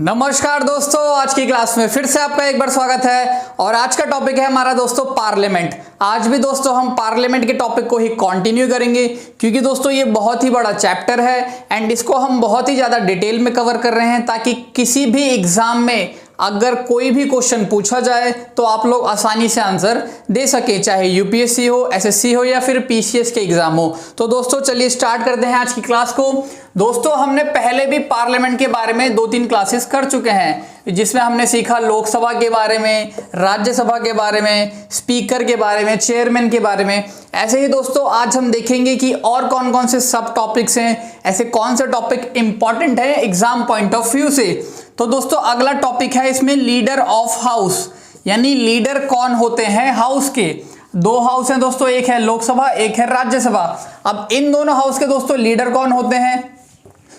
नमस्कार दोस्तों, आज की क्लास में फिर से आपका एक बार स्वागत है। और आज का टॉपिक है हमारा दोस्तों पार्लियामेंट। आज भी दोस्तों हम पार्लियामेंट के टॉपिक को ही कंटिन्यू करेंगे, क्योंकि दोस्तों ये बहुत ही बड़ा चैप्टर है एंड इसको हम बहुत ही ज़्यादा डिटेल में कवर कर रहे हैं, ताकि किसी भी एग्जाम में अगर कोई भी क्वेश्चन पूछा जाए तो आप लोग आसानी से आंसर दे सके, चाहे यूपीएससी हो, एसएससी हो या फिर पीसीएस के एग्जाम हो। तो दोस्तों चलिए स्टार्ट करते हैं आज की क्लास को। दोस्तों हमने पहले भी पार्लियामेंट के बारे में 2-3 क्लासेस कर चुके हैं, जिसमें हमने सीखा लोकसभा के बारे में, राज्यसभा के बारे में, स्पीकर के बारे में, चेयरमैन के बारे में। ऐसे ही दोस्तों आज हम देखेंगे कि और कौन कौन से सब टॉपिक्स हैं, ऐसे कौन से टॉपिक इंपॉर्टेंट है एग्जाम पॉइंट ऑफ व्यू से। तो दोस्तों अगला टॉपिक है इसमें लीडर ऑफ हाउस, यानी लीडर कौन होते हैं हाउस के। 2 हाउस हैं दोस्तों, एक है लोकसभा, एक है राज्यसभा। अब इन दोनों हाउस के दोस्तों लीडर कौन होते हैं,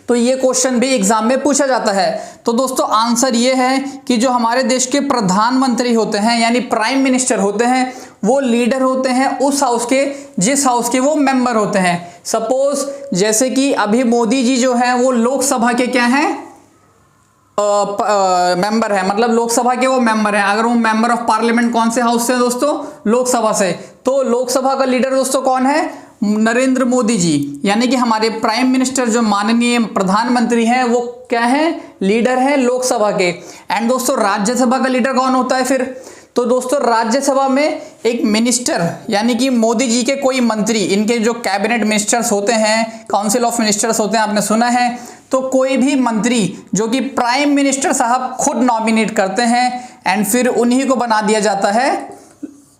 तो ये क्वेश्चन भी एग्जाम में पूछा जाता है। तो दोस्तों आंसर ये है कि जो हमारे देश के प्रधानमंत्री होते हैं यानी प्राइम मिनिस्टर होते हैं, वो लीडर होते हैं उस हाउस के जिस हाउस के वो मेंबर होते हैं। सपोज जैसे कि अभी मोदी जी जो हैं वो लोकसभा के क्या हैं, मेंबर है, मतलब लोकसभा के वो मेंबर हैं। अगर वो मेंबर ऑफ पार्लियामेंट कौन से हाउस से दोस्तों, लोकसभा से, तो लोकसभा का लीडर दोस्तों कौन है, नरेंद्र मोदी जी, यानी कि हमारे प्राइम मिनिस्टर जो माननीय प्रधानमंत्री हैं वो क्या है, लीडर है लोकसभा के। एंड दोस्तों राज्यसभा का लीडर कौन होता है फिर, तो दोस्तों राज्यसभा में एक मिनिस्टर यानी कि मोदी जी के कोई मंत्री, इनके जो कैबिनेट मिनिस्टर्स होते हैं, काउंसिल ऑफ मिनिस्टर्स होते हैं, आपने सुना है, तो कोई भी मंत्री जो कि प्राइम मिनिस्टर साहब खुद नॉमिनेट करते हैं एंड फिर उन्हीं को बना दिया जाता है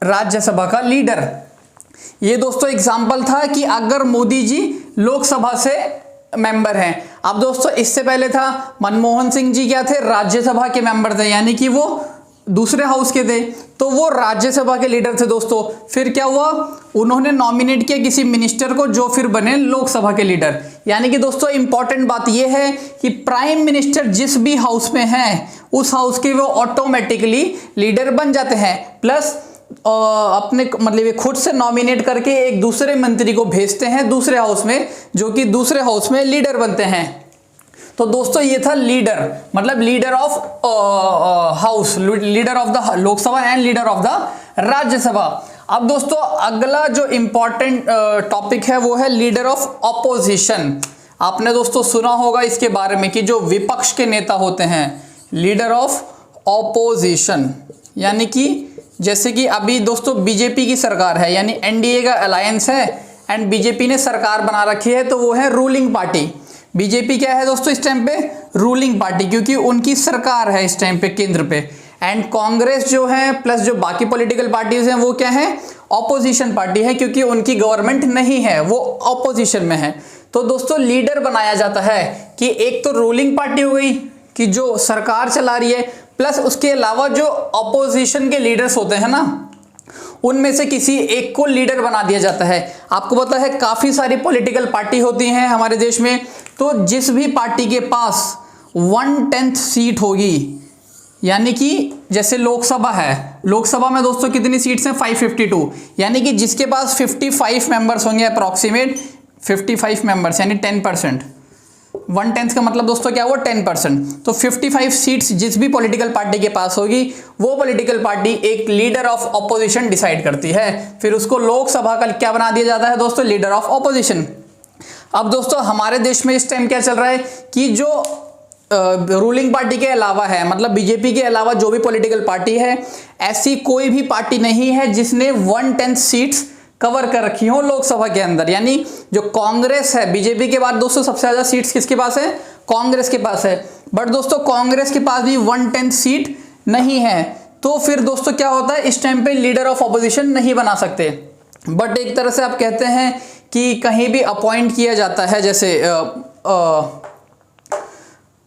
राज्यसभा का लीडर। ये दोस्तों एग्जाम्पल था कि अगर मोदी जी लोकसभा से मेंबर हैं। अब दोस्तों इससे पहले था मनमोहन सिंह जी क्या थे, राज्यसभा के मेंबर थे, यानी कि वो दूसरे हाउस के थे, तो वो राज्यसभा के लीडर थे दोस्तों। फिर क्या हुआ, उन्होंने नॉमिनेट किया किसी मिनिस्टर को जो फिर बने लोकसभा के लीडर। यानी कि दोस्तों इंपॉर्टेंट बात यह है कि प्राइम मिनिस्टर जिस भी हाउस में हैं उस हाउस के वो ऑटोमेटिकली लीडर बन जाते हैं, प्लस अपने मतलब ये खुद से नॉमिनेट करके एक दूसरे मंत्री को भेजते हैं दूसरे हाउस में, जो कि दूसरे हाउस में लीडर बनते हैं। तो दोस्तों ये था लीडर, मतलब leader of house, leader of the Lok Sabha and leader of the Rajya Sabha. अब दोस्तों अगला जो इंपॉर्टेंट टॉपिक है वो है लीडर ऑफ ऑपोजिशन। आपने दोस्तों सुना होगा इसके बारे में कि जो विपक्ष के नेता होते हैं, लीडर ऑफ ऑपोजिशन, यानी कि जैसे कि अभी दोस्तों बीजेपी की सरकार है, यानी एनडीए का अलायंस है एंड बीजेपी ने सरकार बना रखी है, तो वो है रूलिंग पार्टी। बीजेपी क्या है दोस्तों इस टाइम पे, रूलिंग पार्टी, क्योंकि उनकी सरकार है इस टाइम पे केंद्र पे। एंड कांग्रेस जो है प्लस जो बाकी पॉलिटिकल पार्टीज हैं वो क्या है, ऑपोजिशन पार्टी है, क्योंकि उनकी गवर्नमेंट नहीं है, वो ऑपोजिशन में है। तो दोस्तों लीडर बनाया जाता है कि एक तो रूलिंग पार्टी हो गई कि जो सरकार चला रही है, प्लस उसके अलावा जो ऑपोजिशन के लीडर्स होते हैं ना, उनमें से किसी एक को लीडर बना दिया जाता है। आपको पता है काफी सारी पॉलिटिकल पार्टी होती हैं हमारे देश में, तो जिस भी पार्टी के पास 1/10 सीट होगी, यानी कि जैसे लोकसभा है, लोकसभा में दोस्तों कितनी सीट्स हैं, 552, यानी कि जिसके पास 55 मेंबर्स होंगे, अप्रॉक्सीमेट 55 मेंबर्स, यानी 10%। 1/10 का मतलब दोस्तों क्या हुआ, 10%। तो 55 सीट्स जिस भी पॉलिटिकल पार्टी के पास होगी, वो पॉलिटिकल पार्टी एक लीडर ऑफ ऑपोजिशन डिसाइड करती है, फिर उसको लोकसभा का क्या बना दिया जाता है दोस्तों, लीडर ऑफ ऑपोजिशन। अब दोस्तों हमारे देश में इस टाइम क्या चल रहा है कि जो रूलिंग पार्टी के अलावा है, मतलब बीजेपी के अलावा जो भी पॉलिटिकल पार्टी है, ऐसी कोई भी पार्टी नहीं है जिसने 1/10 सीट्स कवर कर रखी हो लोकसभा के अंदर। यानी जो कांग्रेस है, बीजेपी के बाद दोस्तों सबसे ज्यादा सीट्स किसके पास है, कांग्रेस के पास है, बट दोस्तों कांग्रेस के पास भी 1/10 सीट नहीं है। तो फिर दोस्तों क्या होता है, इस टाइम पे लीडर ऑफ ऑपोजिशन नहीं बना सकते। बट एक तरह से आप कहते हैं कि कहीं भी अपॉइंट किया जाता है,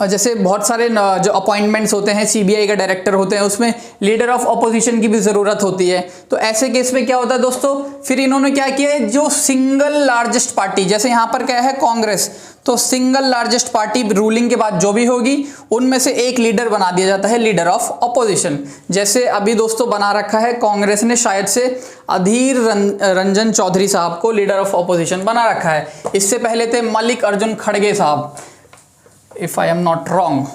जैसे बहुत सारे जो अपॉइंटमेंट्स होते हैं, सीबीआई का डायरेक्टर होते हैं, उसमें लीडर ऑफ ऑपोजिशन की भी ज़रूरत होती है। तो ऐसे केस में क्या होता है दोस्तों, फिर इन्होंने क्या किया है, जो सिंगल लार्जेस्ट पार्टी, जैसे यहाँ पर क्या है कांग्रेस, तो सिंगल लार्जेस्ट पार्टी रूलिंग के बाद जो भी होगी उनमें से एक लीडर बना दिया जाता है, लीडर ऑफ ऑपोजिशन। जैसे अभी दोस्तों बना रखा है कांग्रेस ने, शायद से अधीर रंजन चौधरी साहब को लीडर ऑफ ऑपोजिशन बना रखा है। इससे पहले थे मल्लिकार्जुन खड़गे साहब, if I am not wrong,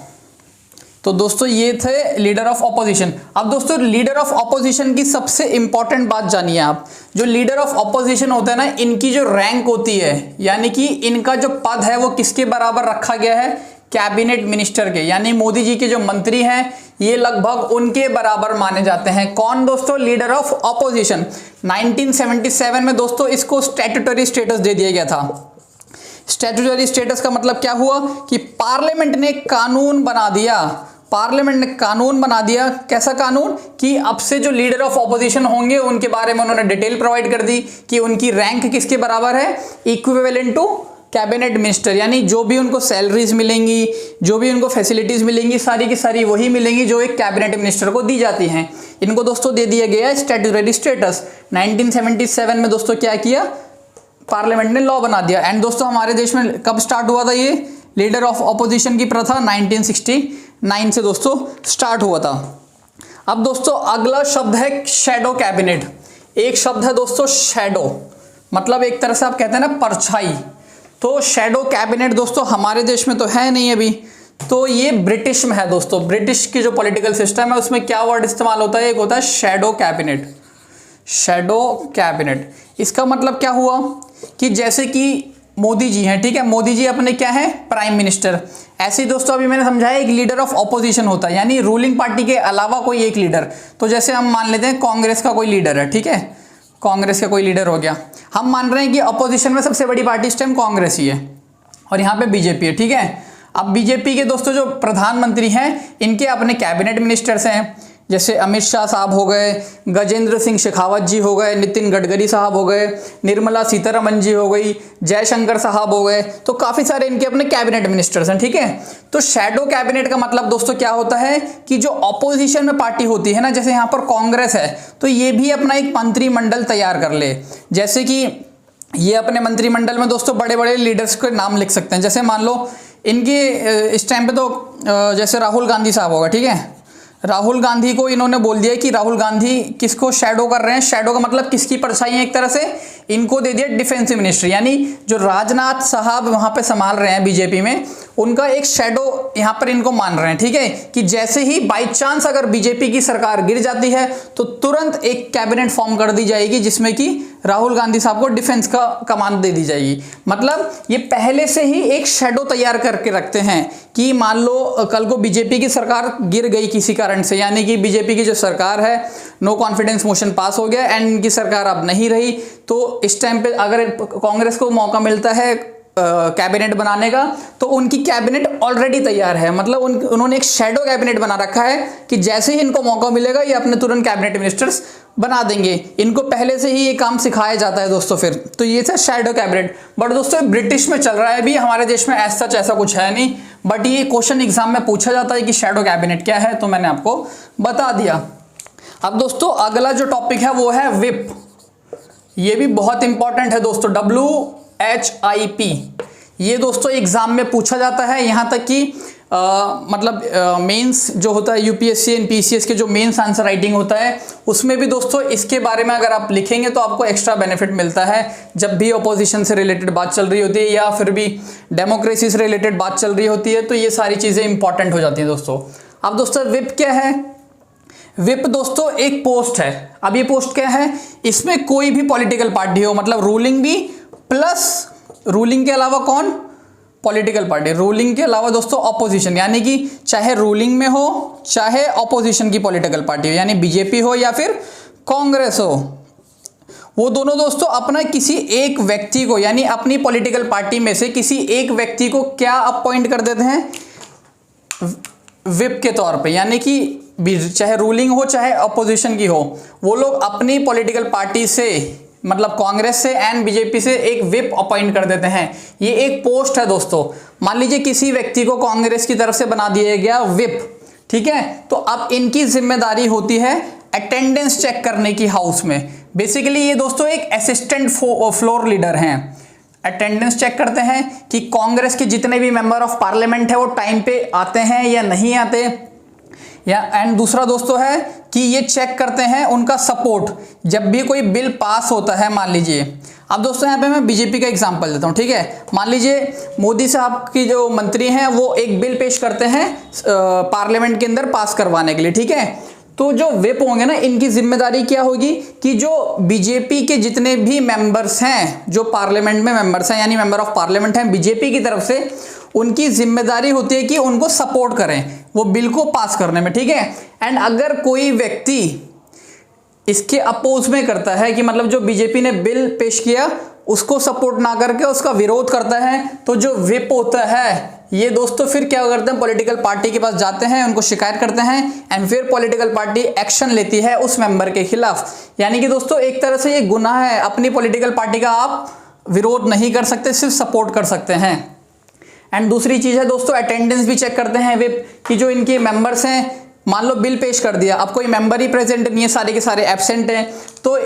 तो दोस्तों ये थे लीडर ऑफ ऑपोजिशन। अब दोस्तों लीडर ऑफ ऑपोजिशन की सबसे इंपॉर्टेंट बात जानिए आप। जो लीडर ऑफ ऑपोजिशन होता है ना, इनकी जो रैंक होती है, यानी कि इनका जो पद है वो किसके बराबर रखा गया है, कैबिनेट मिनिस्टर के, यानी मोदी जी के जो मंत्री हैं ये लगभग उनके बराबर माने जाते हैं। कौन दोस्तों, लीडर ऑफ ऑपोजिशन। 1977 में दोस्तों इसको स्टैट्यूटरी स्टेटस दे दिया गया था। स्टैट्यूटरी स्टेटस का मतलब क्या हुआ कि पार्लियामेंट ने कानून बना दिया, पार्लियामेंट ने कानून बना दिया। कैसा कानून कि अब से जो लीडर ऑफ ऑपोजिशन होंगे उनके बारे में उन्होंने डिटेल प्रोवाइड कर दी कि उनकी रैंक किसके बराबर है, इक्विवेलेंट टू कैबिनेट मिनिस्टर, यानी जो भी उनको सैलरीज मिलेंगी, जो भी उनको फैसिलिटीज मिलेंगी, सारी की सारी वही मिलेंगी जो एक कैबिनेट मिनिस्टर को दी जाती हैं। इनको दोस्तों दे दिया गया स्टैट्यूटरी स्टेटस। 1977 में दोस्तों क्या किया, पार्लियामेंट ने लॉ बना दिया। एंड दोस्तों हमारे देश में कब स्टार्ट हुआ था ये लीडर ऑफ ऑपोजिशन की प्रथा, 1969 से दोस्तों स्टार्ट हुआ था। अब दोस्तों अगला शब्द है शैडो कैबिनेट। एक शब्द है दोस्तों शैडो, मतलब एक तरह से आप कहते हैं ना परछाई। तो शैडो कैबिनेट दोस्तों हमारे देश में तो है नहीं अभी, तो ये ब्रिटिश में है दोस्तों। ब्रिटिश की जो पॉलिटिकल सिस्टम है उसमें क्या वर्ड इस्तेमाल होता है, एक होता है शैडो कैबिनेट। शैडो कैबिनेट इसका मतलब क्या हुआ कि जैसे कि मोदी जी हैं, ठीक है, मोदी जी अपने क्या है, प्राइम मिनिस्टर। ऐसे ही दोस्तों अभी मैंने समझाया एक लीडर ऑफ ऑपोजिशन होता है, यानी रूलिंग पार्टी के अलावा कोई एक लीडर। तो जैसे हम मान लेते हैं कांग्रेस का कोई लीडर है, ठीक है, कांग्रेस का कोई लीडर हो गया। हम मान रहे हैं कि अपोजिशन में सबसे बड़ी पार्टी इस टाइम कांग्रेस ही है और यहाँ पे बीजेपी है, ठीक है। अब बीजेपी के दोस्तों जो प्रधानमंत्री हैं इनके अपने कैबिनेट मिनिस्टर्स हैं, जैसे अमित शाह साहब हो गए, गजेंद्र सिंह शेखावत जी हो गए, नितिन गडकरी साहब हो गए, निर्मला सीतारमन जी हो गई, जयशंकर साहब हो गए। तो काफ़ी सारे इनके अपने कैबिनेट मिनिस्टर्स हैं, ठीक है। तो शैडो कैबिनेट का मतलब दोस्तों क्या होता है कि जो ऑपोजिशन में पार्टी होती है ना, जैसे यहाँ पर कांग्रेस है, तो ये भी अपना एक मंत्रिमंडल तैयार कर ले। जैसे कि ये अपने मंत्रिमंडल में दोस्तों बड़े बड़े लीडर्स के नाम लिख सकते हैं। जैसे मान लो इनके इस टाइम पे तो जैसे राहुल गांधी साहब होगा, ठीक है। राहुल गांधी को इन्होंने बोल दिया कि राहुल गांधी किसको शैडो कर रहे हैं। शैडो का मतलब किसकी परछाई है, एक तरह से इनको दे दिया डिफेंस मिनिस्ट्री, यानी जो राजनाथ साहब वहां पे संभाल रहे हैं बीजेपी में, उनका एक शैडो यहाँ पर इनको मान रहे हैं, ठीक है। कि जैसे ही बाई चांस अगर बीजेपी की सरकार गिर जाती है तो तुरंत एक कैबिनेट फॉर्म कर दी जाएगी जिसमें कि राहुल गांधी साहब को डिफेंस का कमान दे दी जाएगी। मतलब ये पहले से ही एक शैडो तैयार करके रखते हैं कि मान लो कल को बीजेपी की सरकार गिर गई किसी कारण से, यानी कि बीजेपी की जो सरकार है नो कॉन्फिडेंस मोशन पास हो गया एंड इनकी सरकार अब नहीं रही, तो इस टाइम पे अगर कांग्रेस को मौका मिलता है कैबिनेट बनाने का, तो उनकी कैबिनेट ऑलरेडी तैयार है। मतलब उन्होंने एक शैडो कैबिनेट बना रखा है कि जैसे ही इनको मौका मिलेगा ये अपने तुरंत कैबिनेट मिनिस्टर्स बना देंगे। इनको पहले से ही ये काम सिखाया जाता है दोस्तों फिर। तो ये था शैडो कैबिनेट। बट दोस्तों ब्रिटिश में चल रहा है अभी, हमारे देश में ऐसा कुछ है नहीं, बट ये क्वेश्चन एग्जाम में पूछा जाता है कि शैडो कैबिनेट क्या है, तो मैंने आपको बता दिया। अब दोस्तों अगला जो टॉपिक है वो है विप। ये भी बहुत इंपॉर्टेंट है दोस्तों, WHIP। ये दोस्तों एग्जाम में पूछा जाता है, यहाँ तक कि मतलब मेंस जो होता है यूपीएससी एंड पीसीएस के जो मेंस आंसर राइटिंग होता है उसमें भी दोस्तों इसके बारे में अगर आप लिखेंगे तो आपको एक्स्ट्रा बेनिफिट मिलता है। जब भी ऑपोजिशन से रिलेटेड बात चल रही होती है या फिर भी डेमोक्रेसी से रिलेटेड बात चल रही होती है, तो ये सारी चीज़ें इंपॉर्टेंट हो जाती हैं दोस्तों। अब दोस्तों विप क्या है? विप दोस्तों एक पोस्ट है। अब ये पोस्ट क्या है, इसमें कोई भी पॉलिटिकल पार्टी हो, मतलब रूलिंग भी प्लस रूलिंग के अलावा कौन, पॉलिटिकल पार्टी, रूलिंग के अलावा दोस्तों ऑपोजिशन, यानी कि चाहे रूलिंग में हो चाहे ऑपोजिशन की पॉलिटिकल पार्टी हो, यानी बीजेपी हो या फिर कांग्रेस हो, वो दोनों दोस्तों अपना किसी एक व्यक्ति को, यानी अपनी पॉलिटिकल पार्टी में से किसी एक व्यक्ति को क्या अपॉइंट कर देते हैं, विप के तौर पे। यानी कि चाहे रूलिंग हो चाहे ऑपोजिशन की हो, वो लोग अपनी पॉलिटिकल पार्टी से, मतलब कांग्रेस से एंड बीजेपी से एक विप अपॉइंट कर देते हैं। ये एक पोस्ट है दोस्तों। मान लीजिए किसी व्यक्ति को कांग्रेस की तरफ से बना दिया गया विप, ठीक है, तो अब इनकी जिम्मेदारी होती है अटेंडेंस चेक करने की हाउस में। बेसिकली ये दोस्तों एक असिस्टेंट फ्लोर लीडर हैं, अटेंडेंस चेक करते हैं कि कांग्रेस के जितने भी मेंबर ऑफ पार्लियामेंट है वो टाइम पे आते हैं या नहीं आते। या एंड दूसरा दोस्तों है कि ये चेक करते हैं उनका सपोर्ट जब भी कोई बिल पास होता है। मान लीजिए अब दोस्तों यहाँ पे मैं बीजेपी का एग्जांपल देता हूँ, ठीक है। मान लीजिए मोदी साहब की जो मंत्री हैं वो एक बिल पेश करते हैं पार्लियामेंट के अंदर पास करवाने के लिए, ठीक है। तो जो व्हिप होंगे ना, इनकी जिम्मेदारी क्या होगी कि जो बीजेपी के जितने भी मेंबर्स हैं, जो पार्लियामेंट में मेंबर्स हैं यानी मेंबर ऑफ पार्लियामेंट हैं बीजेपी की तरफ से, उनकी जिम्मेदारी होती है कि उनको सपोर्ट करें वो बिल को पास करने में, ठीक है। एंड अगर कोई व्यक्ति इसके अपोज में करता है कि मतलब जो बीजेपी ने बिल पेश किया उसको सपोर्ट ना करके उसका विरोध करता है, तो जो व्हिप होता है ये दोस्तों फिर क्या करते हैं, पॉलिटिकल पार्टी के पास जाते हैं, उनको शिकायत करते हैं एंड फिर पॉलिटिकल पार्टी एक्शन लेती है उस मेंबर के खिलाफ। यानी कि दोस्तों एक तरह से ये गुनाह है, अपनी पॉलिटिकल पार्टी का आप विरोध नहीं कर सकते, सिर्फ सपोर्ट कर सकते हैं। एंड दूसरी चीज है दोस्तों, अटेंडेंस भी चेक करते हैं व्हिप कि जो इनके मेंबर्स हैं, मान लो बिल पेश कर दिया, अब कोई मेंबर ही प्रेजेंट नहीं है, सारे के सारे एब्सेंट हैं, तो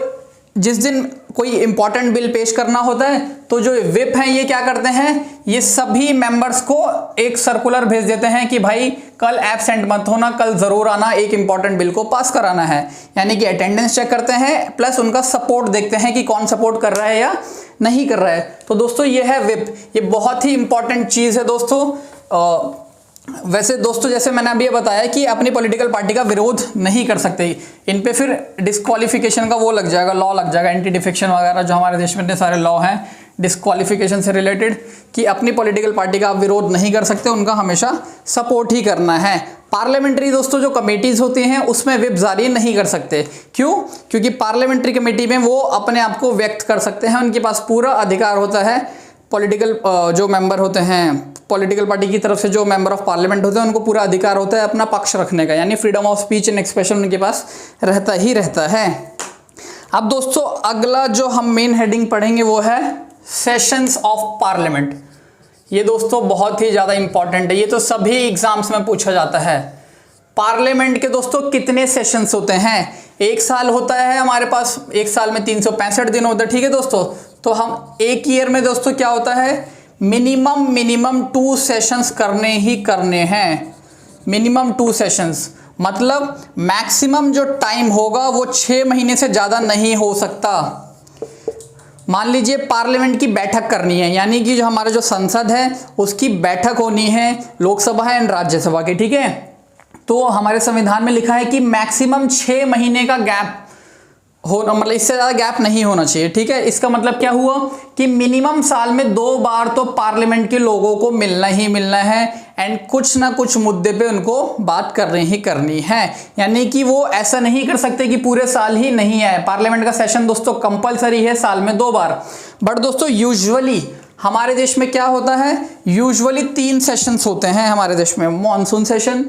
जिस दिन कोई इंपॉर्टेंट बिल पेश करना होता है तो जो व्हिप हैं ये क्या करते हैं, ये सभी मेंबर्स को एक सर्कुलर भेज देते हैं कि भाई कल एब्सेंट मत होना, कल जरूर आना, एक इंपॉर्टेंट बिल को पास कराना है। यानी कि अटेंडेंस चेक करते हैं प्लस उनका सपोर्ट देखते हैं कि कौन सपोर्ट कर रहा है या नहीं कर रहा है। तो दोस्तों ये है व्हिप, ये बहुत ही इंपॉर्टेंट चीज है दोस्तों। वैसे दोस्तों जैसे मैंने अभी बताया कि अपनी पॉलिटिकल पार्टी का विरोध नहीं कर सकते, इन पे फिर डिस्क्वालिफिकेशन का वो लग जाएगा, लॉ लग जाएगा, एंटी डिफेक्शन वगैरह जो हमारे देश में इतने सारे लॉ हैं डिस्क्वालिफिकेशन से रिलेटेड, कि अपनी पॉलिटिकल पार्टी का आप विरोध नहीं कर सकते, उनका हमेशा सपोर्ट ही करना है। पार्लियामेंट्री दोस्तों जो कमेटीज होती हैं उसमें व्हिप जारी नहीं कर सकते, क्यों? क्योंकि पार्लियामेंट्री कमेटी में वो अपने आप को व्यक्त कर सकते हैं, उनके पास पूरा अधिकार होता है। पॉलिटिकल जो मेंबर होते हैं, पॉलिटिकल पार्टी की तरफ से जो मेंबर ऑफ पार्लियामेंट होते हैं, उनको पूरा अधिकार होता है अपना पक्ष रखने का, यानी freedom of speech and expression उनके पास रहता ही रहता है। अब दोस्तों अगला जो हम मेन हेडिंग पढ़ेंगे वो है सेशंस ऑफ पार्लियामेंट। ये दोस्तों बहुत ही ज़्यादा इंपॉर्टेंट है, ये तो सभी एग्जाम्स में पूछा जाता है। पार्लियामेंट के दोस्तों कितने सेशंस होते हैं? एक साल होता है हमारे पास, एक साल में 365 दिन होता है, ठीक है दोस्तों। तो हम एक ईयर में दोस्तों क्या होता है, मिनिमम 2 सेशंस करने ही करने हैं, मिनिमम 2 सेशंस, मतलब मैक्सिमम जो टाइम होगा वो 6 महीने से ज़्यादा नहीं हो सकता। मान लीजिए पार्लियामेंट की बैठक करनी है, यानी कि जो हमारा जो संसद है उसकी बैठक होनी है, लोकसभा एंड राज्यसभा की, ठीक है। तो हमारे संविधान में लिखा है कि मैक्सिमम 6 महीने का गैप हो, मतलब इससे ज़्यादा गैप नहीं होना चाहिए, ठीक है। इसका मतलब क्या हुआ कि मिनिमम साल में 2 बार तो पार्लियामेंट के लोगों को मिलना ही मिलना है एंड कुछ ना कुछ मुद्दे पे उनको बात करनी ही करनी है। यानी कि वो ऐसा नहीं कर सकते कि पूरे साल ही नहीं है। पार्लियामेंट का सेशन दोस्तों कंपलसरी है साल में 2 बार। बट दोस्तों यूजुअली हमारे देश में क्या होता है, यूजुअली 3 सेशंस होते हैं हमारे देश में, monsoon session,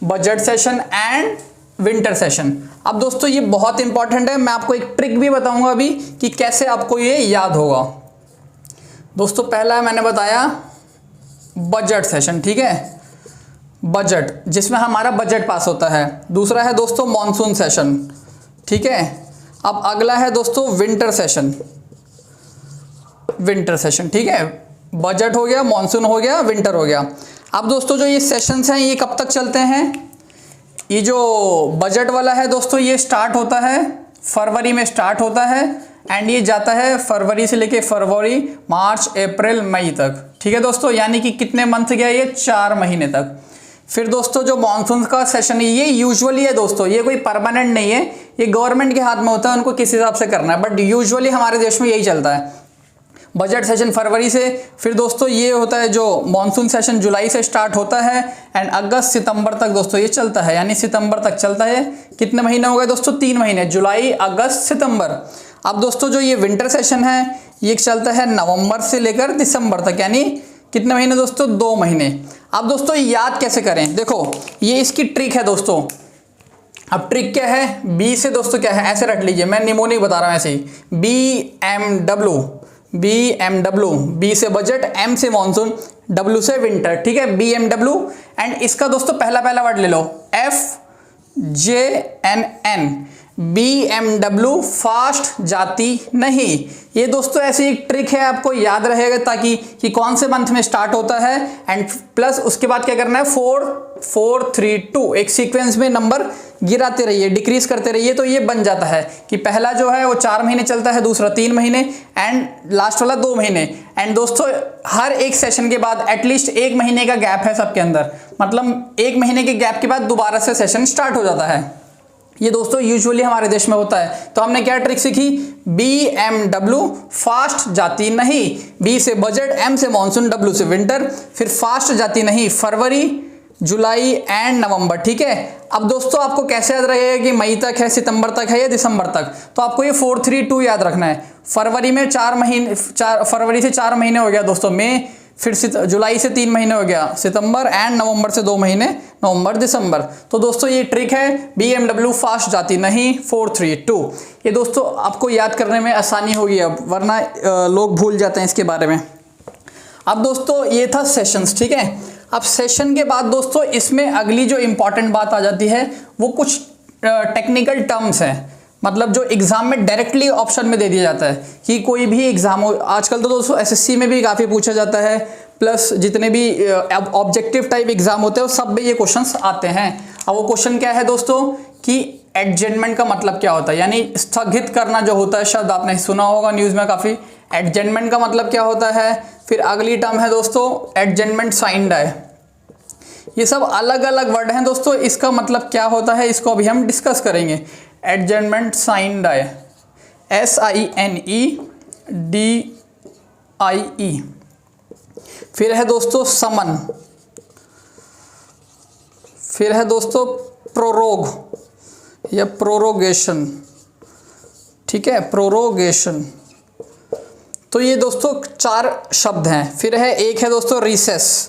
budget session and winter session. अब दोस्तों ये बहुत इंपॉर्टेंट है, मैं आपको एक ट्रिक भी बताऊंगा अभी कि कैसे आपको ये याद होगा। दोस्तों पहला मैंने बताया बजट सेशन, ठीक है, बजट जिसमें हमारा बजट पास होता है। दूसरा है दोस्तों मॉनसून सेशन, ठीक है। अब अगला है दोस्तों विंटर सेशन, विंटर सेशन, ठीक है। बजट हो गया, मॉनसून हो गया, विंटर हो गया। अब दोस्तों जो ये सेशंस हैं ये कब तक चलते हैं? ये जो बजट वाला है दोस्तों ये स्टार्ट होता है फरवरी में स्टार्ट होता है एंड ये जाता है फरवरी से लेके फरवरी, मार्च, अप्रैल, मई तक, ठीक है दोस्तों। यानी कि कितने मंथ गया ये, 4 महीने तक। फिर दोस्तों जो मॉनसून का सेशन है ये यूजुअली है दोस्तों, ये कोई परमानेंट नहीं है, ये गवर्नमेंट के हाथ में होता है, उनको किस हिसाब से करना है, बट यूजुअली हमारे देश में यही चलता है। बजट सेशन फरवरी से, फिर दोस्तों ये होता है जो मॉनसून सेशन जुलाई से स्टार्ट होता है एंड अगस्त सितंबर तक दोस्तों ये चलता है, यानी सितंबर तक चलता है। कितने महीने हो गए दोस्तों? 3 महीने, जुलाई, अगस्त, सितंबर। अब दोस्तों जो ये विंटर सेशन है ये चलता है नवंबर से लेकर दिसंबर तक, यानी कितने महीने दोस्तों? 2 महीने। अब दोस्तों याद कैसे करें, देखो ये इसकी ट्रिक है दोस्तों। अब ट्रिक क्या है, बी से दोस्तों क्या है, ऐसे रट लीजिए, मैं निमोनिक बता रहा हूँ ऐसे ही, BMW, बी से बजट, एम से मॉनसून, डब्ल्यू से विंटर, ठीक है, BMW। एंड इसका दोस्तों पहला वर्ड ले लो FJNN, BMW फास्ट जाती नहीं। ये दोस्तों ऐसी एक ट्रिक है, आपको याद रहेगा ताकि कि कौन से मंथ में स्टार्ट होता है एंड प्लस उसके बाद क्या करना है 4 4 3 2 एक सीक्वेंस में नंबर गिराते रहिए, डिक्रीज करते रहिए, तो ये बन जाता है कि पहला जो है वो 4 महीने चलता है, दूसरा 3 महीने एंड लास्ट वाला 2 महीने। एंड दोस्तों हर एक सेशन के बाद एटलीस्ट 1 महीने का गैप है सबके अंदर, मतलब 1 महीने के गैप के बाद दोबारा से सेशन स्टार्ट हो जाता है। ये दोस्तों यूजुअली हमारे देश में होता है। तो हमने क्या ट्रिक सीखी, BMW फास्ट जाती नहीं, B से बजट, M से मॉनसून, W से विंटर, फिर फास्ट जाती नहीं फरवरी, जुलाई एंड नवंबर। ठीक है, अब दोस्तों आपको कैसे याद रहेगा कि मई तक है, सितंबर तक है या दिसंबर तक, तो आपको ये 4 3 2 याद रखना है। फरवरी में 4 महीने, फरवरी से 4 महीने हो गया दोस्तों मई, फिर जुलाई से 3 महीने हो गया सितंबर एंड नवंबर से 2 महीने नवंबर दिसंबर। तो दोस्तों ये ट्रिक है BMW फास्ट जाती नहीं 4 3 2। ये दोस्तों आपको याद करने में आसानी होगी अब, वरना लोग भूल जाते हैं इसके बारे में। अब दोस्तों ये था सेशंस। ठीक है, अब सेशन के बाद दोस्तों इसमें अगली जो इंपॉर्टेंट बात आ जाती है वो कुछ टेक्निकल टर्म्स हैं, मतलब जो एग्जाम में डायरेक्टली ऑप्शन में दे दिया जाता है कि कोई भी एग्जाम हो। आजकल तो दोस्तों SSC में भी काफ़ी पूछा जाता है, प्लस जितने भी ऑब्जेक्टिव टाइप एग्जाम होते हैं सब में ये क्वेश्चंस आते हैं। अब वो क्वेश्चन क्या है दोस्तों कि एडजमेंट का मतलब क्या होता है, यानी स्थगित करना जो होता है, शब्द आपने सुना होगा न्यूज़ में काफ़ी। एडजमेंट का मतलब क्या होता है, फिर अगली टर्म है दोस्तों एडजमेंट साइन डाई। ये सब अलग अलग वर्ड हैं दोस्तों, इसका मतलब क्या होता है इसको अभी हम डिस्कस करेंगे। एडजमेंट साइन डाई SINEDIE, फिर है दोस्तों समन, फिर है दोस्तों प्रोरोग या प्रोरोगेशन। ठीक है, प्रोरोगेशन। तो ये दोस्तों 4 शब्द हैं। फिर है एक है दोस्तों रिसेस,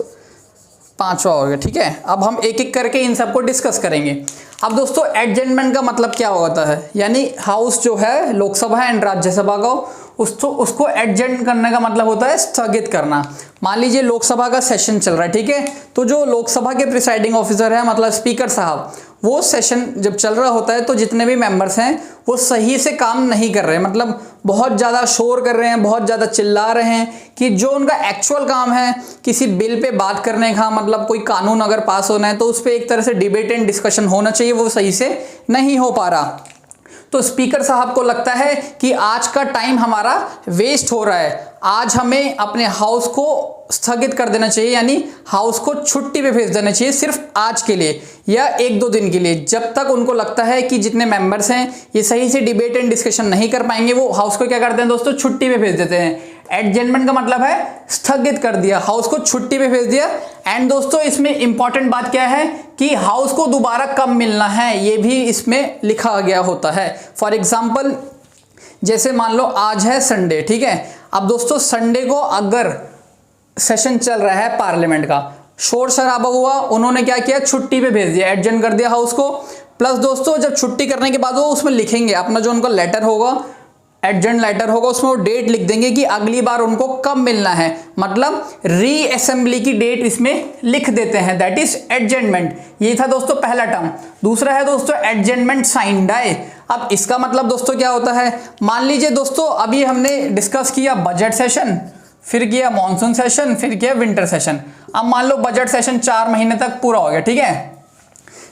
5वां हो गया। ठीक है, अब हम एक एक करके इन सबको डिस्कस करेंगे। अब दोस्तों एडजमेंट का मतलब क्या होता है, यानी हाउस जो है लोकसभा एंड राज्यसभा का उसको एडजेंट करने का मतलब होता है स्थगित करना। मान लीजिए लोकसभा का सेशन चल रहा है, ठीक है, तो जो लोकसभा के प्रिसाइडिंग ऑफिसर है मतलब स्पीकर साहब, वो सेशन जब चल रहा होता है तो जितने भी मेंबर्स हैं वो सही से काम नहीं कर रहे हैं, मतलब बहुत ज़्यादा शोर कर रहे हैं, बहुत ज़्यादा चिल्ला रहे हैं कि जो उनका एक्चुअल काम है किसी बिल पे बात करने का, मतलब कोई कानून अगर पास होना है तो उस पर एक तरह से डिबेट एंड डिस्कशन होना चाहिए, वो सही से नहीं हो पा रहा। तो स्पीकर साहब को लगता है कि आज का टाइम हमारा वेस्ट हो रहा है, आज हमें अपने हाउस को स्थगित कर देना चाहिए, यानी हाउस को छुट्टी पे भेज देना चाहिए सिर्फ आज के लिए या 1-2 दिन के लिए, जब तक उनको लगता है कि जितने मेंबर्स हैं ये सही से डिबेट एंड डिस्कशन नहीं कर पाएंगे, वो हाउस को क्या करते हैं दोस्तों छुट्टी पे भेज देते हैं। एडजमेंट का मतलब है स्थगित कर दिया, हाउस को छुट्टी पे भेज दिया। एंड दोस्तों इसमें इंपॉर्टेंट बात क्या है कि हाउस को दोबारा कब मिलना है ये भी इसमें लिखा गया होता है। फॉर एग्जाम्पल जैसे मान लो आज है संडे, ठीक है, अब दोस्तों संडे को अगर सेशन चल रहा है पार्लियामेंट का, शोर शराबा हुआ, उन्होंने क्या किया छुट्टी पे भेज दिया, एडजर्न कर दिया हाउस को। प्लस दोस्तों जब छुट्टी करने के बाद वो उसमें लिखेंगे अपना जो उनका लेटर होगा, एडजर्न लेटर होगा, उसमें वो डेट लिख देंगे कि अगली बार उनको कब मिलना है, मतलब रीअसेंबली की डेट इसमें लिख देते हैं, दैट इज एडजर्नमेंट। ये था दोस्तों पहला टर्म। दूसरा है दोस्तों एडजर्नमेंट साइन डाई। अब इसका मतलब दोस्तों क्या होता है, मान लीजिए दोस्तों अभी हमने डिस्कस किया बजट सेशन, फिर किया मॉनसून सेशन, फिर किया विंटर सेशन। अब मान लो बजट सेशन 4 महीने तक पूरा हो गया, ठीक है,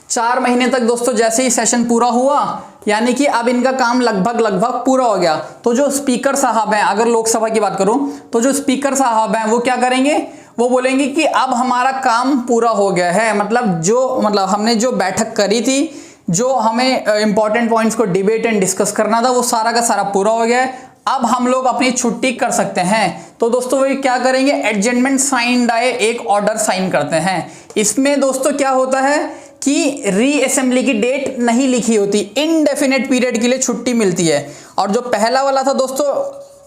4 महीने तक दोस्तों जैसे ही सेशन पूरा हुआ, यानी कि अब इनका काम लगभग पूरा हो गया, तो जो स्पीकर साहब हैं, अगर लोकसभा की बात करूं तो जो स्पीकर साहब हैं वो क्या करेंगे, वो बोलेंगे कि अब हमारा काम पूरा हो गया है, मतलब हमने जो बैठक करी थी, जो हमें इंपॉर्टेंट पॉइंट्स को डिबेट एंड डिस्कस करना था, वो सारा का सारा पूरा हो गया है, अब हम लोग अपनी छुट्टी कर सकते हैं। तो दोस्तों वो क्या करेंगे, एडजर्नमेंट साइन डाई एक ऑर्डर साइन करते हैं। इसमें दोस्तों क्या होता है कि रीअसेंबली की डेट नहीं लिखी होती, इनडेफिनेट पीरियड के लिए छुट्टी मिलती है। और जो पहला वाला था दोस्तों,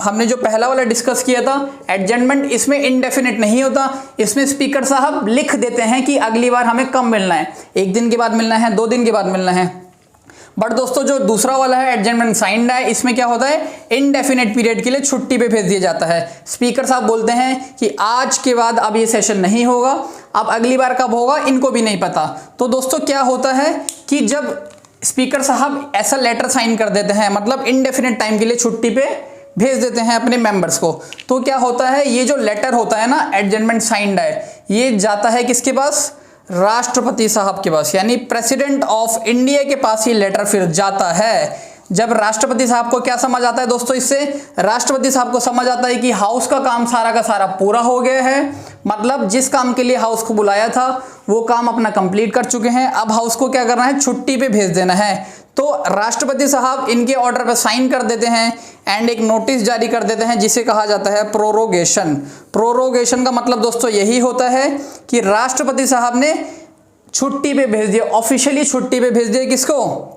हमने जो पहला वाला डिस्कस किया था एडजर्नमेंट, इसमें इनडेफिनेट नहीं होता, इसमें स्पीकर साहब लिख देते हैं कि अगली बार हमें कब मिलना है, 1 दिन के बाद मिलना है, 2 दिन के बाद मिलना है। बट दोस्तों जो दूसरा वाला है एडजर्नमेंट साइन डाई, इसमें क्या होता है, इनडेफिनेट पीरियड के लिए छुट्टी पे भेज दिया जाता है। स्पीकर साहब बोलते हैं कि आज के बाद अब ये सेशन नहीं होगा, अब अगली बार कब होगा इनको भी नहीं पता। तो दोस्तों क्या होता है कि जब स्पीकर साहब ऐसा लेटर साइन कर देते हैं, मतलब इनडेफिनेट टाइम के लिए छुट्टी पे भेज देते हैं अपने मेंबर्स को। तो क्या होता है, ये जो लेटर होता है ना, एडजमेंट साइंड है, ये जाता है किसके पास, राष्ट्रपति साहब के पास, यानी प्रेसिडेंट ऑफ इंडिया के पास ये लेटर फिर जाता है। जब राष्ट्रपति साहब को क्या समझ आता है दोस्तों, इससे राष्ट्रपति साहब को समझ आता है कि हाउस का काम सारा का सारा पूरा हो गया है, मतलब जिस काम के लिए हाउस को बुलाया था वो काम अपना कंप्लीट कर चुके हैं, अब हाउस को क्या करना है, छुट्टी पे भेज देना है। तो राष्ट्रपति साहब इनके ऑर्डर पर साइन कर देते हैं एंड एक नोटिस जारी कर देते हैं जिसे कहा जाता है प्रोरोगेशन। प्रोरोगेशन का मतलब दोस्तों यही होता है कि राष्ट्रपति साहब ने छुट्टी पे भेज दिया, ऑफिशियली छुट्टी पे भेज दिया किसको,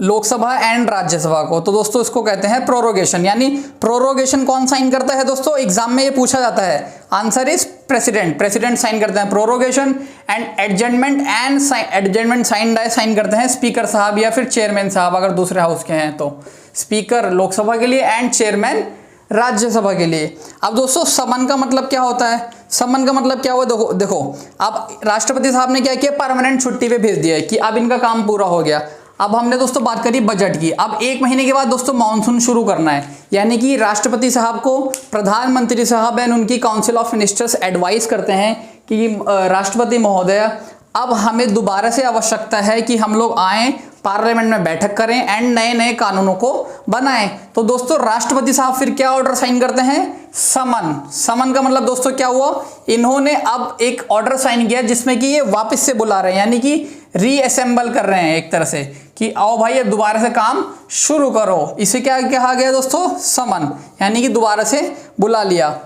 लोकसभा एंड राज्यसभा को। तो दोस्तों इसको कहते हैं प्रोरोगेशन। यानी प्रोरोगेशन कौन साइन करता है दोस्तों, एग्जाम में ये पूछा जाता है, answer is president, president sign करते हैं प्रोरोगेशन। एंड एडजमेंट साइन करते हैं स्पीकर साहब या फिर चेयरमैन साहब अगर दूसरे हाउस के हैं तो, स्पीकर लोकसभा के लिए एंड चेयरमैन राज्यसभा के लिए। अब दोस्तों समन का मतलब क्या होता है, समन का मतलब क्या हुआ, देखो अब राष्ट्रपति साहब ने क्या किया, परमानेंट छुट्टी पे भेज दिया है कि अब इनका काम पूरा हो गया। अब हमने दोस्तों बात करी बजट की, अब 1 महीने के बाद दोस्तों मॉनसून शुरू करना है, यानी कि राष्ट्रपति साहब को प्रधानमंत्री साहब एंड उनकी काउंसिल ऑफ मिनिस्टर्स एडवाइस करते हैं कि राष्ट्रपति महोदय अब हमें दोबारा से आवश्यकता है कि हम लोग आएँ, पार्लियामेंट में बैठक करें एंड नए नए कानूनों को बनाएं। तो दोस्तों राष्ट्रपति साहब फिर क्या ऑर्डर साइन करते हैं, समन। समन का मतलब दोस्तों क्या हुआ, इन्होंने अब एक ऑर्डर साइन किया जिसमें कि ये वापस से बुला रहे हैं, यानी कि रीअसेंबल कर रहे हैं एक तरह से कि आओ भाई अब दोबारा से काम शुरू करो। इसे क्या कहा गया दोस्तों, समन, यानी कि दोबारा से बुला लिया।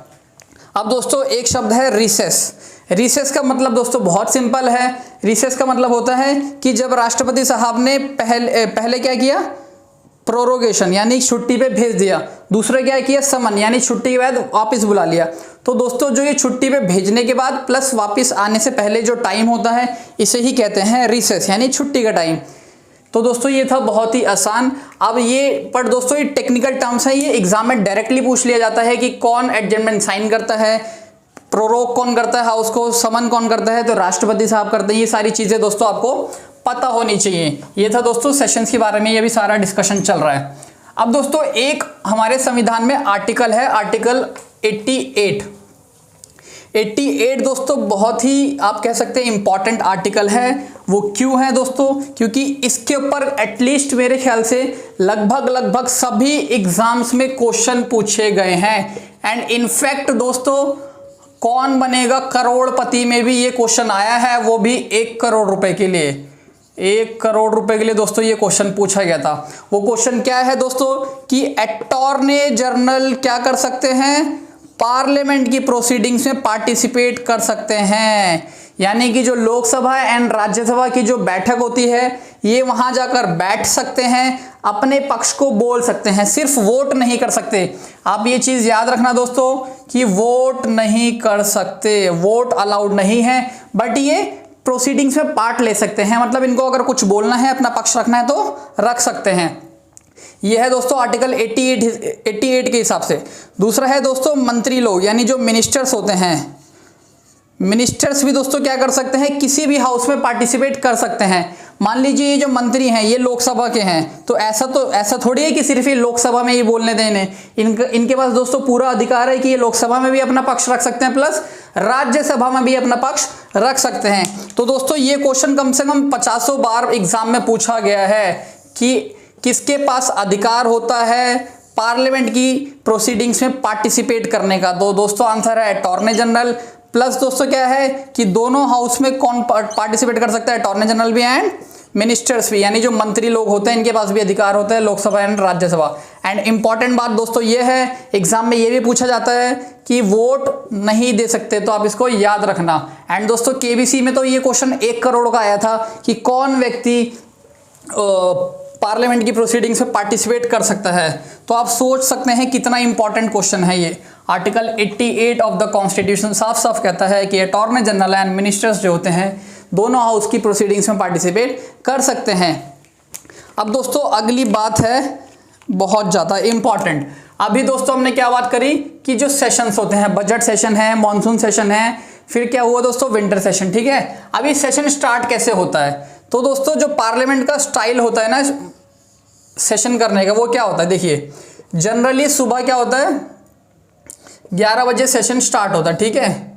अब दोस्तों एक शब्द है रिसेस। रिसेस का मतलब दोस्तों बहुत सिंपल है, रिसेस का मतलब होता है कि जब राष्ट्रपति साहब ने पहले क्या किया, प्रोरोगेशन यानी छुट्टी पे भेज दिया, दूसरा क्या किया, समन यानी छुट्टी के बाद वापस बुला लिया। तो दोस्तों जो ये छुट्टी पे भेजने के बाद प्लस वापस आने से पहले जो टाइम होता है इसे ही कहते हैं रिसेस, यानी छुट्टी का टाइम। तो दोस्तों ये था बहुत ही आसान। अब ये पर दोस्तों ये टेक्निकल टर्म्स है, ये एग्जाम में डायरेक्टली पूछ लिया जाता है कि कौन एडजमेंट साइन करता है, प्रोरोग कौन करता है हाउस को, समन कौन करता है, तो राष्ट्रपति साहब करते हैं। ये सारी चीजें दोस्तों आपको पता होनी चाहिए। ये था दोस्तों सेशंस के बारे में, ये भी सारा डिस्कशन चल रहा है। अब दोस्तों एक हमारे संविधान में आर्टिकल है, आर्टिकल 88 दोस्तों बहुत ही आप कह सकते हैं इंपॉर्टेंट आर्टिकल है। वो क्यों है दोस्तों, क्योंकि इसके ऊपर एटलीस्ट मेरे ख्याल से लगभग सभी एग्जाम्स में क्वेश्चन पूछे गए हैं। एंड इनफैक्ट दोस्तों कौन बनेगा करोड़पति में भी ये क्वेश्चन आया है, वो भी 1 करोड़ रुपए के लिए। 1 करोड़ रुपए के लिए दोस्तों ये क्वेश्चन पूछा गया था। वो क्वेश्चन क्या है दोस्तों कि अटॉर्नी जनरल क्या कर सकते हैं, पार्लियामेंट की प्रोसीडिंग्स में पार्टिसिपेट कर सकते हैं, यानी कि जो लोकसभा एंड राज्यसभा की जो बैठक होती है ये वहां जाकर बैठ सकते हैं, अपने पक्ष को बोल सकते हैं, सिर्फ वोट नहीं कर सकते। आप ये चीज याद रखना दोस्तों कि वोट नहीं कर सकते, वोट अलाउड नहीं है, बट ये प्रोसीडिंग्स में पार्ट ले सकते हैं, मतलब इनको अगर कुछ बोलना है, अपना पक्ष रखना है तो रख सकते हैं। यह है दोस्तों आर्टिकल 88 के हिसाब से। दूसरा है दोस्तों मंत्री लोग, यानी जो मिनिस्टर्स होते हैं, मिनिस्टर्स भी दोस्तों क्या कर सकते हैं, किसी भी हाउस में पार्टिसिपेट कर सकते हैं। मान लीजिए ये जो मंत्री हैं ये लोकसभा के हैं, तो ऐसा थोड़ी है कि सिर्फ ये लोकसभा में ही बोलने देने, इनके पास दोस्तों पूरा अधिकार है कि ये लोकसभा में भी अपना पक्ष रख सकते हैं, प्लस राज्यसभा में भी अपना पक्ष रख सकते हैं। तो दोस्तों ये क्वेश्चन कम से कम 50 बार एग्जाम में पूछा गया है कि किसके पास अधिकार होता है पार्लियामेंट की प्रोसीडिंग्स में पार्टिसिपेट करने का। तो दोस्तों आंसर है अटॉर्नी जनरल। प्लस दोस्तों क्या है कि दोनों हाउस में कौन पार्टिसिपेट कर सकता है, अटॉर्नी जनरल भी एंड मिनिस्टर्स भी, यानी जो मंत्री लोग होते हैं इनके पास भी अधिकार होता है, Lok Sabha and Rajya Sabha. And important बात दोस्तों ये है, एग्जाम में ये भी पूछा जाता है कि वोट नहीं दे सकते, तो आप इसको याद रखना। एंड दोस्तों केबीसी में तो ये क्वेश्चन 1 करोड़ का आया था कि कौन व्यक्ति पार्लियामेंट की प्रोसीडिंग्स में पार्टिसिपेट कर सकता है। तो आप सोच सकते हैं कितना इंपॉर्टेंट क्वेश्चन है ये। आर्टिकल 88 ऑफ द कॉन्स्टिट्यूशन साफ साफ कहता है कि अटॉर्नी जनरल एंड मिनिस्टर्स जो होते हैं दोनों हाउस की प्रोसीडिंग्स में पार्टिसिपेट कर सकते हैं। अब दोस्तों अगली बात है बहुत ज़्यादा इंपॉर्टेंट। अभी दोस्तों हमने क्या बात करी कि जो सेशंस होते हैं, बजट सेशन है, मॉनसून सेशन है, फिर क्या हुआ दोस्तों विंटर सेशन, ठीक है। अभी सेशन स्टार्ट कैसे होता है, तो दोस्तों जो पार्लियामेंट का स्टाइल होता है ना सेशन करने का, वो क्या होता है, देखिए जनरली सुबह क्या होता है 11 बजे सेशन स्टार्ट होता है, ठीक है।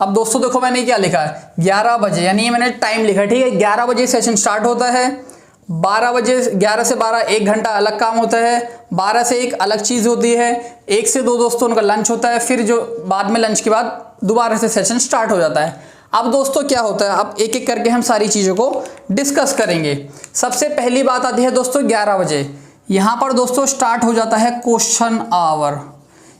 अब दोस्तों देखो मैंने क्या लिखा है 11 बजे, यानी मैंने टाइम लिखा है, ठीक है। 11 बजे सेशन स्टार्ट होता है, 12 बजे 11 से 12 1 घंटा अलग काम होता है, 12 से 1 अलग चीज़ होती है, 1 से 2 दोस्तों उनका लंच होता है, फिर जो बाद में लंच के बाद दोबारा से सेशन स्टार्ट हो जाता है। अब दोस्तों क्या होता है, अब एक एक करके हम सारी चीज़ों को डिस्कस करेंगे। सबसे पहली बात आती है दोस्तों 11 बजे, यहाँ पर दोस्तों स्टार्ट हो जाता है क्वेश्चन आवर,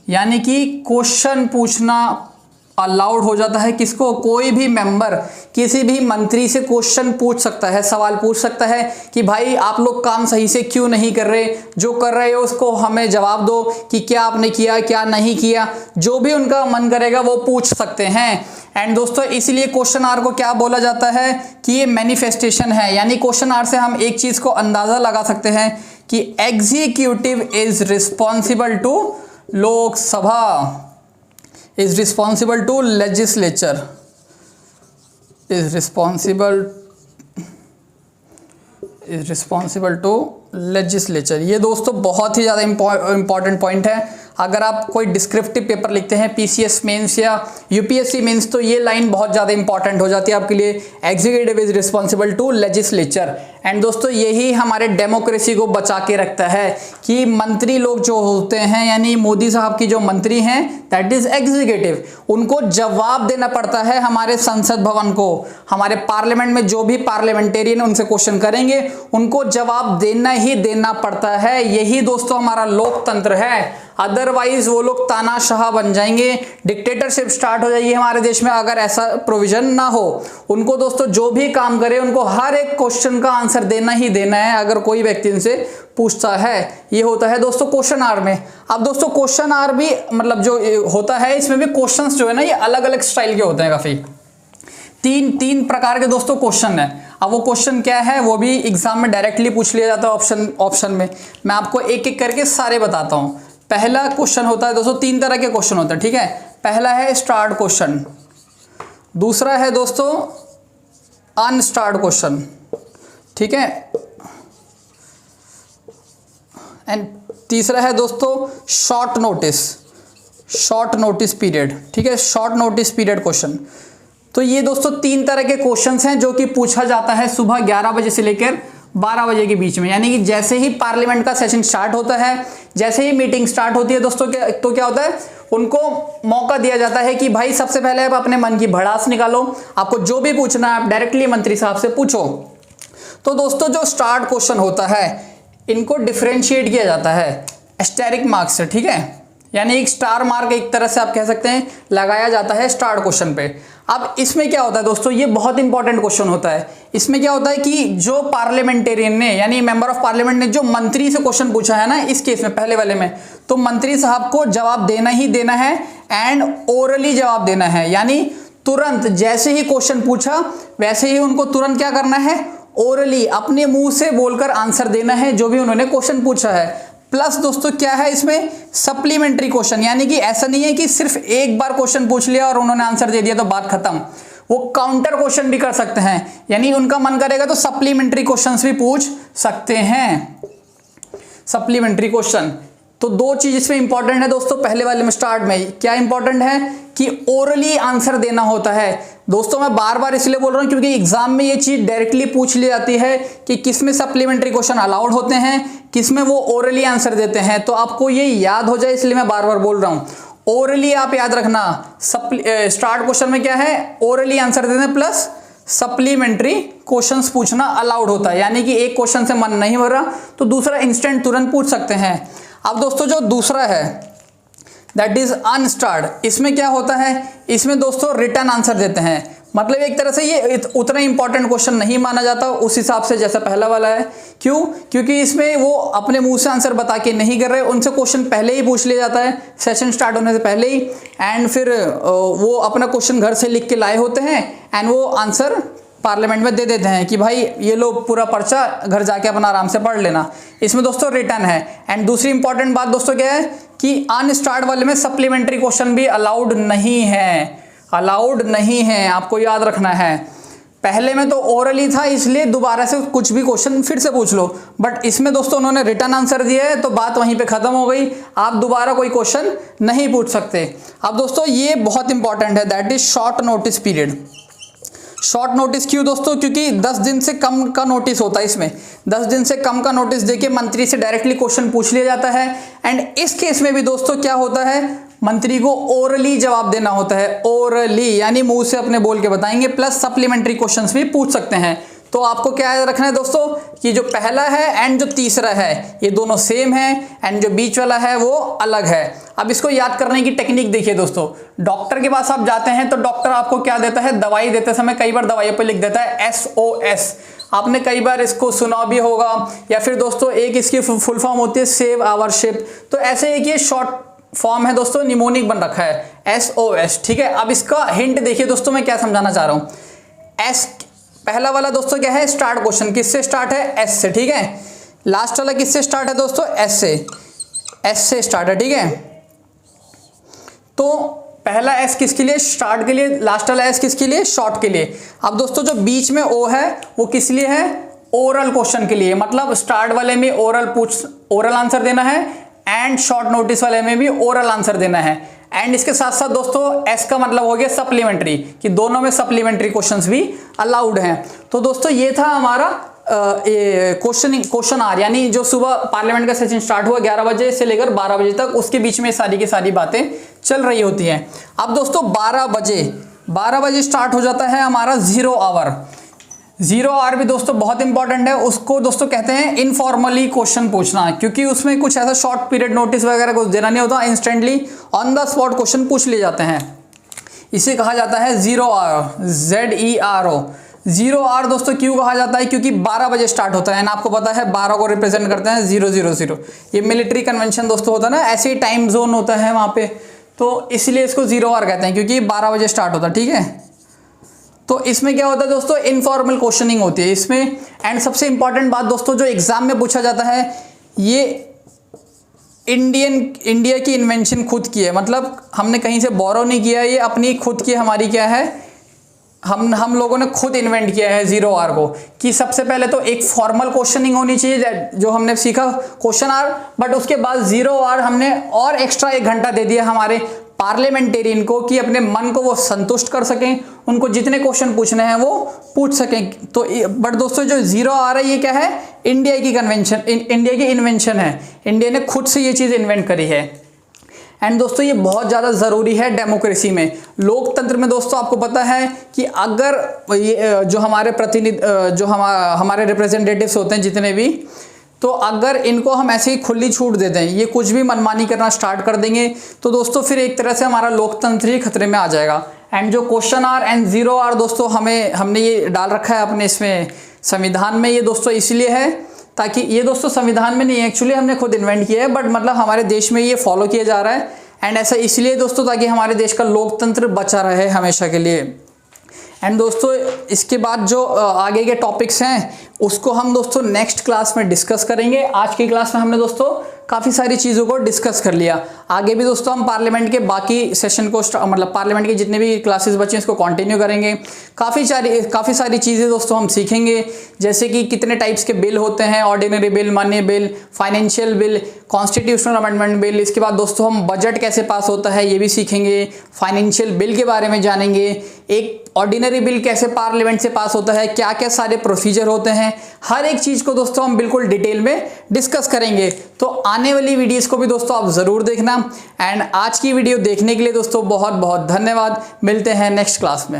यानी कि क्वेश्चन पूछना अलाउड हो जाता है। किसको, कोई भी मेंबर किसी भी मंत्री से क्वेश्चन पूछ सकता है, सवाल पूछ सकता है कि भाई आप लोग काम सही से क्यों नहीं कर रहे, जो कर रहे हो उसको हमें जवाब दो कि क्या आपने किया क्या नहीं किया, जो भी उनका मन करेगा वो पूछ सकते हैं। एंड दोस्तों इसलिए क्वेश्चन आवर को क्या बोला जाता है कि ये मैनिफेस्टेशन है, यानी क्वेश्चन आवर से हम एक चीज़ को अंदाज़ा लगा सकते हैं कि executive is responsible to Lok Sabha, is responsible to legislature, is responsible to legislature। ये दोस्तों बहुत ही ज़्यादा इंपॉर्टेंट पॉइंट है। अगर आप कोई डिस्क्रिप्टिव पेपर लिखते हैं पीसीएस मेंस या यूपीएससी मेंस, तो ये लाइन बहुत ज़्यादा इंपॉर्टेंट हो जाती है आपके लिए, executive is responsible to legislature. And दोस्तों यही हमारे डेमोक्रेसी को बचा के रखता है कि मंत्री लोग जो होते हैं, यानी मोदी साहब की जो मंत्री हैं दैट इज एग्जीक्यूटिव, उनको जवाब देना पड़ता है हमारे संसद भवन को। हमारे पार्लियामेंट में जो भी पार्लियामेंटेरियन उनसे क्वेश्चन करेंगे उनको जवाब देना ही देना पड़ता है। यही दोस्तों हमारा लोकतंत्र है, अदरवाइज वो लोग तानाशाह बन जाएंगे, डिक्टेटरशिप स्टार्ट हो जाएगी हमारे देश में अगर ऐसा प्रोविजन ना हो। उनको दोस्तों जो भी काम करे उनको हर एक क्वेश्चन का आंसर देना ही देना है अगर कोई व्यक्ति उनसे पूछता है। ये होता है दोस्तों क्वेश्चन आवर में। अब दोस्तों क्वेश्चन आवर भी मतलब जो होता है इसमें भी क्वेश्चंस जो है ना ये अलग अलग स्टाइल के होते हैं, काफी तीन प्रकार के दोस्तों क्वेश्चन है। अब वो क्वेश्चन क्या है वो भी एग्जाम में डायरेक्टली पूछ लिया जाता है ऑप्शन में। मैं आपको एक एक करके सारे बताता हूँ। पहला क्वेश्चन होता है दोस्तों, 3 तरह के क्वेश्चन होते हैं, ठीक है। पहला है स्टार्ट क्वेश्चन, दूसरा है दोस्तों अनस्टार्ट क्वेश्चन, ठीक है, एंड तीसरा है दोस्तों शॉर्ट नोटिस पीरियड, ठीक है, शॉर्ट नोटिस पीरियड क्वेश्चन। तो ये दोस्तों 3 तरह के क्वेश्चंस हैं जो कि पूछा जाता है सुबह 11 बजे से लेकर 12 बजे के बीच में, यानी कि जैसे ही पार्लियामेंट का सेशन स्टार्ट होता है, जैसे ही मीटिंग स्टार्ट होती है दोस्तों क्या होता है, उनको मौका दिया जाता है कि भाई सबसे पहले आप अपने मन की भड़ास निकालो, आपको जो भी पूछना है आप डायरेक्टली मंत्री साहब से पूछो। तो दोस्तों जो स्टार्ट क्वेश्चन होता है इनको डिफ्रेंशिएट किया जाता है एस्टेरिक मार्क से, ठीक है, यानी एक स्टार मार्क एक तरह से आप कह सकते हैं लगाया जाता है स्टार्ट क्वेश्चन पे। अब इसमें क्या होता है दोस्तों, ये बहुत इंपॉर्टेंट क्वेश्चन होता है। इसमें क्या होता है कि जो पार्लियामेंटेरियन ने यानी मेंबर ऑफ पार्लियामेंट ने जो मंत्री से क्वेश्चन पूछा है ना, इस केस में पहले वाले में, तो मंत्री साहब को जवाब देना ही देना है एंड ओरली जवाब देना है, यानी तुरंत जैसे ही क्वेश्चन पूछा वैसे ही उनको तुरंत क्या करना है, ओरली अपने मुंह से बोलकर आंसर देना है जो भी उन्होंने क्वेश्चन पूछा है। प्लस दोस्तों क्या है इसमें सप्लीमेंट्री क्वेश्चन, यानी कि ऐसा नहीं है कि सिर्फ एक बार क्वेश्चन पूछ लिया और उन्होंने आंसर दे दिया तो बात खत्म, वो काउंटर क्वेश्चन भी कर सकते हैं, यानी उनका मन करेगा तो सप्लीमेंट्री क्वेश्चंस भी पूछ सकते हैं। सप्लीमेंट्री क्वेश्चन तो 2 चीज इसमें इंपॉर्टेंट है दोस्तों। पहले वाले में स्टार्ट में क्या इंपॉर्टेंट है कि ओरली आंसर देना होता है। दोस्तों मैं बार बार इसलिए बोल रहा हूं क्योंकि एग्जाम में ये चीज डायरेक्टली पूछ ली जाती है कि किसमें सप्लीमेंट्री क्वेश्चन अलाउड होते हैं, किसमें वो ओरली आंसर देते हैं। तो आपको ये याद हो जाए इसलिए मैं बार बार बोल रहा हूं। ओरली आप याद रखना, स्टार्ट क्वेश्चन में क्या है, ओरली आंसर देते हैं प्लस सप्लीमेंट्री क्वेश्चंस पूछना अलाउड होता है, यानी कि एक क्वेश्चन से मन नहीं भर रहा तो दूसरा इंस्टेंट तुरंत पूछ सकते हैं। अब दोस्तों जो दूसरा है दैट इज अनस्टार्ट, इसमें क्या होता है, इसमें दोस्तों रिटर्न आंसर देते हैं, मतलब एक तरह से ये उतना इंपॉर्टेंट क्वेश्चन नहीं माना जाता उस हिसाब से जैसा पहला वाला है। क्यों, क्योंकि इसमें वो अपने मुंह से आंसर बता के नहीं कर रहे, उनसे क्वेश्चन पहले ही पूछ लिया जाता है सेशन स्टार्ट होने से पहले ही, एंड फिर वो अपना क्वेश्चन घर से लिख के लाए होते हैं एंड वो आंसर पार्लियामेंट में दे देते हैं कि भाई ये लो पूरा पर्चा घर जाके अपना आराम से पढ़ लेना। इसमें दोस्तों रिटर्न है। एंड दूसरी इंपॉर्टेंट बात दोस्तों क्या है कि अनस्टार्ट वाले में सप्लीमेंट्री क्वेश्चन भी अलाउड नहीं है। अलाउड नहीं है, आपको याद रखना है। पहले में तो ओरली था, इसलिए दोबारा से कुछ भी क्वेश्चन फिर से पूछ लो, बट इसमें दोस्तों उन्होंने रिटर्न आंसर दिया है तो बात वहीं पे खत्म हो गई, आप दोबारा कोई क्वेश्चन नहीं पूछ सकते। अब दोस्तों ये बहुत इंपॉर्टेंट है, that is short notice period. Short notice क्यों दोस्तों? क्योंकि 10 दिन से कम का नोटिस होता है इसमें, 10 दिन से कम का नोटिस देके मंत्री से डायरेक्टली क्वेश्चन पूछ लिया जाता है। एंड इस केस में भी दोस्तों क्या होता है, मंत्री को ओरली जवाब देना होता है, ओरली यानी मुंह से अपने बोल के बताएंगे, प्लस सप्लीमेंट्री क्वेश्चंस भी पूछ सकते हैं। तो आपको क्या याद रखना है दोस्तों कि जो पहला है एंड जो तीसरा है ये दोनों सेम है एंड जो बीच वाला है वो अलग है। अब इसको याद करने की टेक्निक देखिए दोस्तों, डॉक्टर के पास आप जाते हैं तो डॉक्टर आपको क्या देता है, दवाई देते समय कई बार दवाइयों पे लिख देता है SOS, आपने कई बार इसको सुना भी होगा। या फिर दोस्तों एक इसकी फुल फॉर्म होती है सेव आवर शिप, तो ऐसे एक ये शॉर्ट फॉर्म है दोस्तों, निमोनिक बन रखा है SOS, ठीक है। अब इसका हिंट देखिए दोस्तों, मैं क्या समझाना चाह रहा हूं। एस पहला वाला दोस्तों क्या है, स्टार्ट क्वेश्चन किससे स्टार्ट है, एस से, ठीक है। लास्ट वाला किससे स्टार्ट है दोस्तों, एस से स्टार्ट है, ठीक है। तो पहला एस किसके लिए, स्टार्ट के लिए, लास्ट वाला एस किसके लिए, शॉर्ट के लिए। अब दोस्तों जो बीच में ओ है वो किस लिए है, ओरल क्वेश्चन के लिए, मतलब स्टार्ट वाले में ओरल आंसर देना है एंड शॉर्ट नोटिस वाले में भी ओरल आंसर देना है। एंड इसके साथ साथ दोस्तों एस का मतलब हो गया सप्लीमेंट्री, कि दोनों में सप्लीमेंट्री क्वेश्चंस भी अलाउड हैं। तो दोस्तों ये था हमारा क्वेश्चन आर, यानी जो सुबह पार्लियामेंट का सेशन स्टार्ट हुआ 11 बजे से लेकर 12 बजे तक, उसके बीच में सारी की सारी बातें चल रही होती हैं। अब दोस्तों 12 बजे स्टार्ट हो जाता है हमारा 0 आवर। 0 आवर भी दोस्तों बहुत इंपॉर्टेंट है, उसको दोस्तों कहते हैं इनफॉर्मली क्वेश्चन पूछना, क्योंकि उसमें कुछ ऐसा शॉर्ट पीरियड नोटिस वगैरह कुछ देना नहीं होता, instantly on the spot question पूछ लिए जाते हैं। इसे कहा जाता है 0 आवर, ZERO। 0 आवर दोस्तों क्यों कहा जाता है, क्योंकि 12 बजे स्टार्ट होता है ना, आपको पता है 12 को रिप्रेजेंट करते हैं 000। ये मिलिट्री कन्वेंशन दोस्तों होता है ना, ऐसे ही टाइम जोन होता है वहाँ पे, तो इसलिए इसको 0 आवर कहते हैं, क्योंकि 12 बजे स्टार्ट होता है, ठीक है। तो इसमें क्या होता है दोस्तों, इनफॉर्मल क्वेश्चनिंग होती है इसमें। एंड सबसे इंपॉर्टेंट बात दोस्तों जो एग्जाम में पूछा जाता है, ये इंडिया की इन्वेंशन खुद की है, मतलब हमने कहीं से बोरो नहीं किया है, ये अपनी खुद की हमारी क्या है, हम लोगों ने खुद इन्वेंट किया है 0 आवर को। कि सबसे पहले तो एक फॉर्मल क्वेश्चनिंग होनी चाहिए जो हमने सीखा क्वेश्चन आवर, बट उसके बाद 0 आवर हमने और एक्स्ट्रा 1 घंटा दे दिया हमारे पार्लियामेंटेरियन को, कि अपने मन को वो संतुष्ट कर सकें, उनको जितने क्वेश्चन पूछने हैं वो पूछ सकें। तो बट दोस्तों जो 0 आवर है ये क्या है, इंडिया की इन्वेंशन है, इंडिया ने खुद से ये चीज़ इन्वेंट करी है। एंड दोस्तों ये बहुत ज़्यादा ज़रूरी है डेमोक्रेसी में, लोकतंत्र में दोस्तों आपको पता है कि अगर ये जो हमारे जो हमारे रिप्रेजेंटेटिव्स होते हैं जितने भी, तो अगर इनको हम ऐसे ही खुली छूट दे दें, ये कुछ भी मनमानी करना स्टार्ट कर देंगे, तो दोस्तों फिर एक तरह से हमारा लोकतंत्र ही खतरे में आ जाएगा। एंड जो क्वेश्चन आर एंड 0 आवर दोस्तों हमने ये डाल रखा है अपने इसमें संविधान में, ये दोस्तों इसलिए है ताकि ये दोस्तों संविधान में नहीं है, एक्चुअली हमने खुद इन्वेंट किया है, बट मतलब हमारे देश में ये फॉलो किया जा रहा है। एंड ऐसा इसलिए दोस्तों ताकि हमारे देश का लोकतंत्र बचा रहे हमेशा के लिए। एंड दोस्तों इसके बाद जो आगे के टॉपिक्स हैं उसको हम दोस्तों नेक्स्ट क्लास में डिस्कस करेंगे। आज की क्लास में हमने दोस्तों काफ़ी सारी चीज़ों को डिस्कस कर लिया, आगे भी दोस्तों हम पार्लियामेंट के बाकी सेशन को मतलब पार्लियामेंट की जितने भी क्लासेस बची हैं इसको कंटिन्यू करेंगे। काफ़ी सारी चीज़ें दोस्तों हम सीखेंगे, जैसे कि कितने टाइप्स के बिल होते हैं, ordinary bill, money bill, financial bill, constitutional amendment bill. इसके बाद दोस्तों हम बजट कैसे पास होता है ये भी सीखेंगे, फाइनेंशियल बिल के बारे में जानेंगे, एक ऑर्डिनरी बिल कैसे पार्लियामेंट से पास होता है, क्या क्या सारे प्रोसीजर होते हैं, हर एक चीज़ को दोस्तों हम बिल्कुल डिटेल में डिस्कस करेंगे। तो आने वाली वीडियोस को भी दोस्तों आप ज़रूर देखना। एंड आज की वीडियो देखने के लिए दोस्तों बहुत बहुत धन्यवाद, मिलते हैं नेक्स्ट क्लास में।